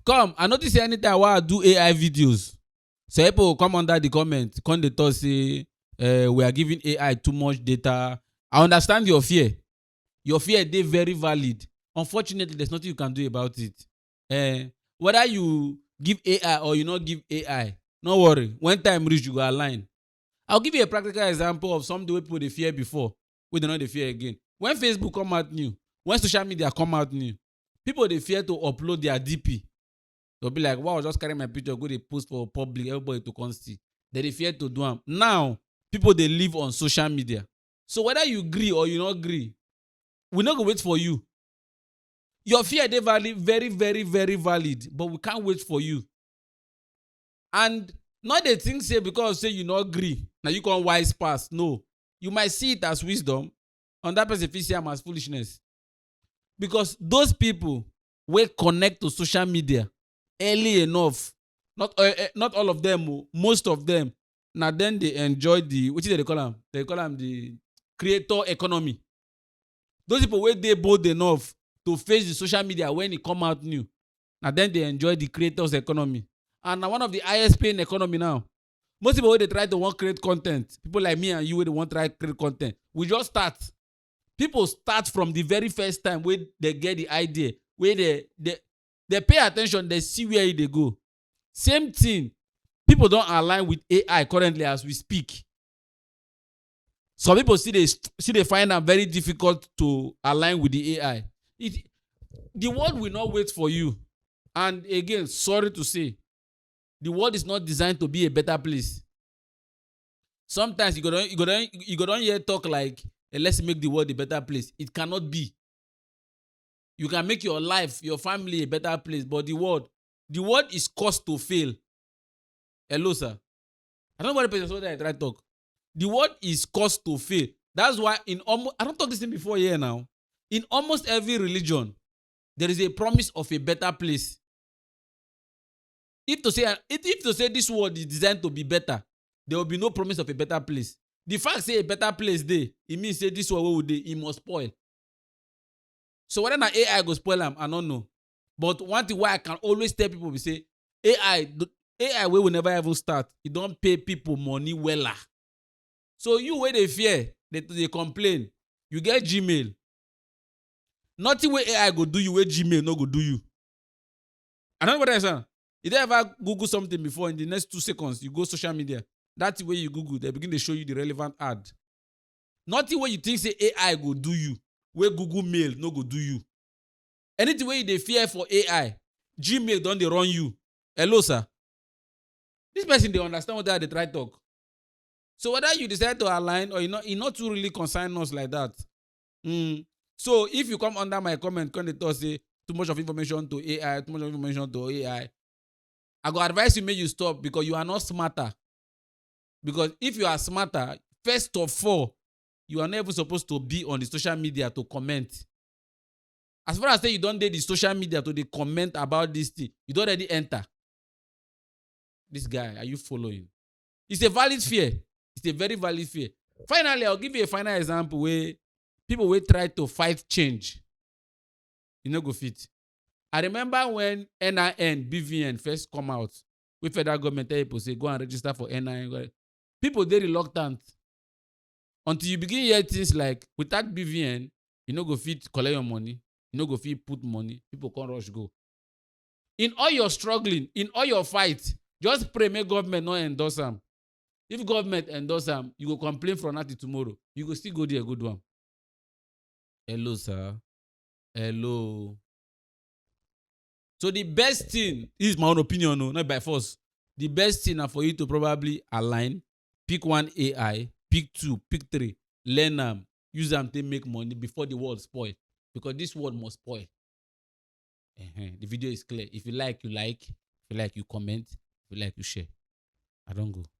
Come, I notice say anytime wey I do AI videos, some people go come under the comment, come dey talk say we are giving AI too much data. I understand your fear. Your fear dey very valid. Unfortunately, there's nothing you can do about it. Whether you give AI or you not give AI, no worry. When time reach, you go align. I'll give you a practical example of something wey people dey fear before, wey dem no dey fear again. When Facebook come out new, when social media come out new, people dey fear to upload their DP. They'll be like, wow, just carry my picture, go dey post for public, everybody to come see. They dey fear to do am. Now, people dey live on social media. So whether you gree or you not gree, we no go wait for you. Your fear dey valid, very, very, very valid, but we can't wait for you. And not dey think say because say you not gree, now you come wise pass. No, you might see it as wisdom, and that person fit see am as foolishness. Because those people wey connect to social media early enough, not all of them, most of them, na then they enjoy the, wetin dem dey call am? They call am the creator economy. Those people wey dey bold enough to face the social media when e come out new, na then they enjoy the creators economy. And na one of the highest paying economy now. Most people wey dey try to wan create content, people like me and you wey dey wan try create content, we just start. People start from the very first time wey they get the idea, wey they pay attention, they see where e dey go. Same thing, people don align with AI currently as we speak. Some people still dey find am very difficult to align with the AI. The world will not wait for you. And again, sorry to say, the world is not designed to be a better place. Sometimes you go don hear talk like, let's make the world a better place. It cannot be. You can make your life, your family a better place, but the world is caused to fail. Hello, sir. I don't know what the person I try to talk. The world is caused to fail. That's why I don't talk this thing before here now. In almost every religion, there is a promise of a better place. If to say this world is designed to be better, there will be no promise of a better place. The fact say a better place dey, it means say this world wey we dey, e must spoil. So whether na AI go spoil am, I don't know. But one thing why I can always tell people be say, AI wey will never ever start, e don pay people money wella. So you wey dey fear, they complain, you get Gmail. Nothing wey AI go do you wey Gmail no go do you. I don't know what I say. You don't ever Google something before, in the next 2 seconds, you go social media. That's the way you Google, they begin to show you the relevant ad. Nothing wey you think say AI go do you, wey Google Mail no go do you. Anything wey you dey fear for AI, Gmail don dey run you. Hello, sir. This person dey understand what they try talk. So whether you decide to align or e not too really concern us like that. So if you come under my comment, come dey talk say too much of information to AI, too much of information to AI, I go advise you make you stop, because you are not smarter. Because if you are smarter, first of all, you are never supposed to be on the social media to comment. As far as say you don't dey the social media to dey comment about this thing, you don't already enter. This guy, are you following? It's a valid fear. It's a very valid fear. Finally, I'll give you a final example where people will try to fight change. You know, go fit. I remember when NIN, BVN first come out, with federal government tell people say go and register for NIN. People they reluctant. Until you begin hear things like, without BVN, you know go fit collect your money, you know go fit put money, people can't rush go. In all your struggling, in all your fight, just pray make government not endorse them. If government endorse them, you go complain from now till tomorrow. You go still go there a good one. Hello, sir. Hello. So the best thing, this is my own opinion, no, not by force. The best thing is for you to probably align, pick one AI, pick 2, pick 3, learn them, use them to make money before the world spoil. Because this world must spoil. The video is clear. If you like, you like. If you like, you comment. If you like, you share. I don't go.